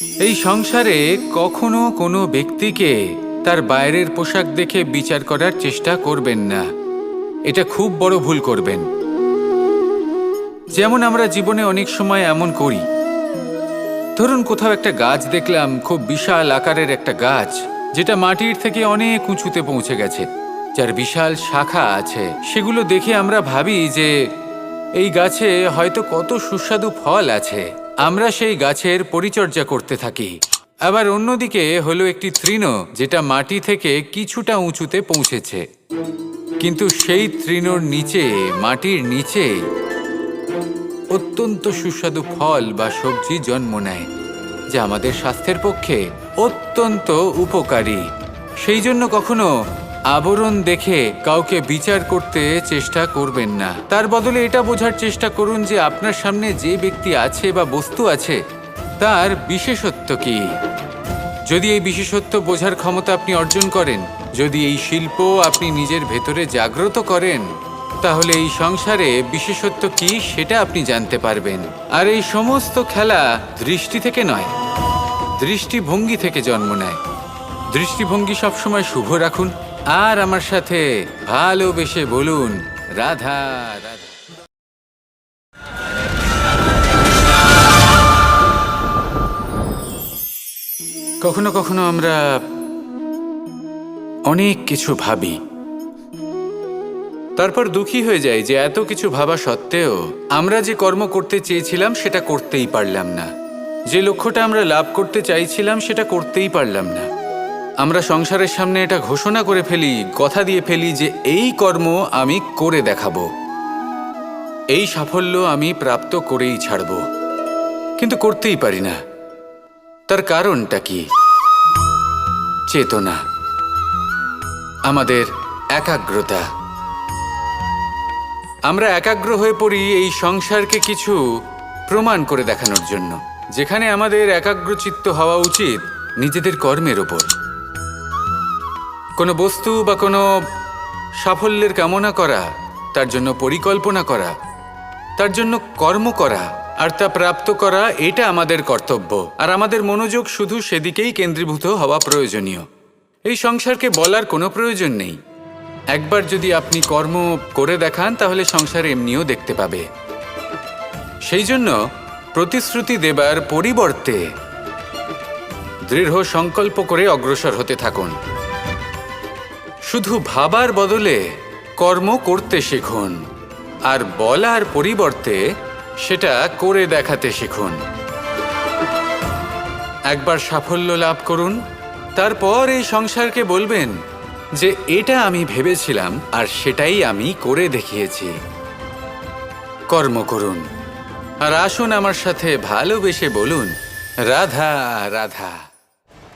এই সংসারে কখনো কোনো ব্যক্তিকে তার বাইরের পোশাক দেখে বিচার করার চেষ্টা করবেন না। এটা খুব বড় ভুল করবেন। যেমন আমরা জীবনে অনেক সময় এমন করি। ধরুন কোথাও একটা গাছ দেখলাম, খুব বিশাল আকারের একটা গাছ, যেটা মাটির থেকে অনেক উঁচুতে পৌঁছে গেছে, যার বিশাল শাখা আছে। সেগুলো দেখে আমরা ভাবি যে এই গাছে হয়তো কত সুস্বাদু ফল আছে। আমরা সেই গাছের পরিচর্যা করতে থাকি। আবার অন্যদিকে হলো একটি তৃণ, যেটা মাটি থেকে কিছুটা উঁচুতে পৌঁছেছে, কিন্তু সেই তৃণর নিচে, মাটির নিচে অত্যন্ত সুস্বাদু ফল বা সবজি জন্ম নেয়, যা আমাদের স্বাস্থ্যের পক্ষে অত্যন্ত উপকারী। সেই জন্য কখনো আবরণ দেখে কাউকে বিচার করতে চেষ্টা করবেন না। তার বদলে এটা বোঝার চেষ্টা করুন যে আপনার সামনে যে ব্যক্তি আছে বা বস্তু আছে, তার বিশেষত্ব কি। যদি এই বিশেষত্ব বোঝার ক্ষমতা আপনি অর্জন করেন, যদি এই শিল্প আপনি নিজের ভেতরে জাগ্রত করেন, তাহলে এই সংসারে বিশেষত্ব কি সেটা আপনি জানতে পারবেন। আর এই সমস্ত খেলা দৃষ্টি থেকে নয়, দৃষ্টিভঙ্গি থেকে জন্ম নেয়। দৃষ্টিভঙ্গি সবসময় শুভ রাখুন, আর আমার সাথে ভালোবেসে বলুন, রাধা রাধা। কখনো কখনো আমরা অনেক কিছু ভাবি, তারপর দুঃখী হয়ে যাই যে এত কিছু ভাবা সত্ত্বেও আমরা যে কর্ম করতে চেয়েছিলাম সেটা করতেই পারলাম না, যে লক্ষ্যটা আমরা লাভ করতে চাইছিলাম সেটা করতেই পারলাম না। আমরা সংসারের সামনে এটা ঘোষণা করে ফেলি, কথা দিয়ে ফেলি যে এই কর্ম আমি করে দেখাবো, এই সাফল্য আমি প্রাপ্ত করেই ছাড়ব, কিন্তু করতেই পারি না। তার কারণটা কি? চেতনা, আমাদের একাগ্রতা। আমরা একাগ্র হয়ে পড়ি এই সংসারকে কিছু প্রমাণ করে দেখানোর জন্য, যেখানে আমাদের একাগ্রচিত্ত হওয়া উচিত নিজেদের কর্মের ওপর। কোনো বস্তু বা কোনো সাফল্যের কামনা করা, তার জন্য পরিকল্পনা করা, তার জন্য কর্ম করা আর তা প্রাপ্ত করা, এটা আমাদের কর্তব্য। আর আমাদের মনোযোগ শুধু সেদিকেই কেন্দ্রীভূত হওয়া প্রয়োজনীয়। এই সংসারকে বলার কোনো প্রয়োজন নেই। একবার যদি আপনি কর্ম করে দেখান, তাহলে সংসার এমনিও দেখতে পাবে। সেই জন্য প্রতিশ্রুতি দেবার পরিবর্তে দৃঢ় সংকল্প করে অগ্রসর হতে থাকুন। শুধু ভাবার বদলে কর্ম করতে শিখুন, আর বলার পরিবর্তে সেটা করে দেখাতে শিখুন। একবার সাফল্য লাভ করুন, তারপর এই সংসারকে বলবেন যে এটা আমি ভেবেছিলাম আর সেটাই আমি করে দেখিয়েছি। কর্ম করুন, আর আসুন আমার সাথে ভালোবেসে বলুন, রাধা রাধা।